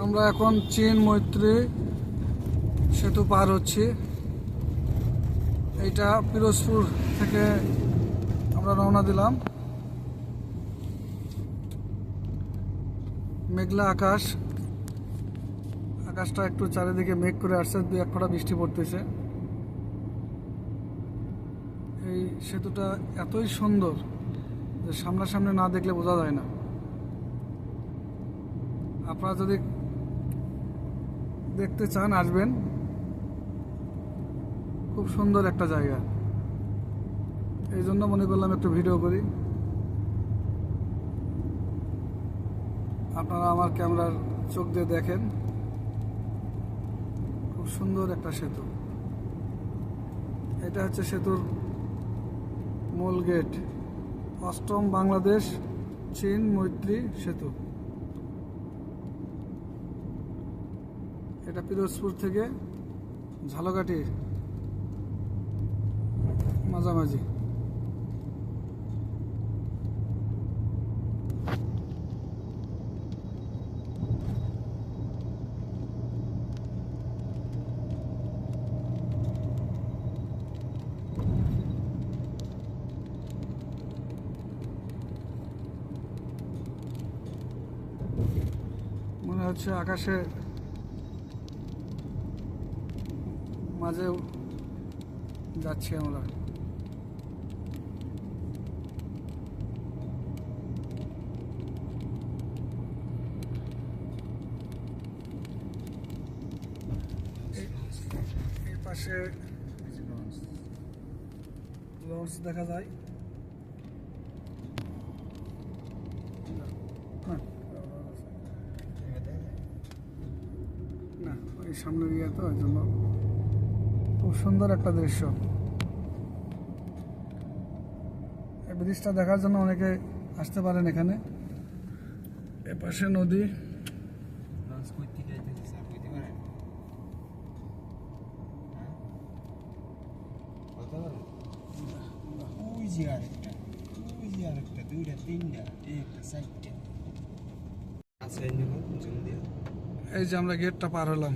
আমরা এখন চীন মৈত্রী সেতু পার হচ্ছি। এইটা পিরোজপুর থেকে আমরা রওনা দিলাম। মেঘলা আকাশ, আকাশটা একটু চারিদিকে মেঘ করে আসছে, দুই এক ফোঁটা বৃষ্টি পড়তেছে। এই সেতুটা এতই সুন্দর যে সামনাসামনি না দেখলে বোঝা যায় না। আপনারা যদি দেখতে চান আসবেন, খুব সুন্দর একটা জায়গা। এই জন্য মনে করলাম একটু ভিডিও করি। আপনারা আমার ক্যামেরার চোখ দিয়ে দেখেন, খুব সুন্দর একটা সেতু। এটা হচ্ছে সেতুর মূল গেট, 8ম বাংলাদেশ চীন মৈত্রী সেতু। এটা পিরোজপুর থেকে ঝালকাঠির মাঝামাঝি। মনে হচ্ছে আকাশে মাঝে যাচ্ছি আমরা। এই পাশে লঞ্চ দেখা যায়। না, ওই সামনে গিয়ে তো ওই জন্য খুব সুন্দর একটা দৃশ্য। এই ব্রিজটা দেখার জন্য অনেকে আসতে পারেন এখানে। এপাশে নদী। এই যে আমরা গেটটা পার হলাম।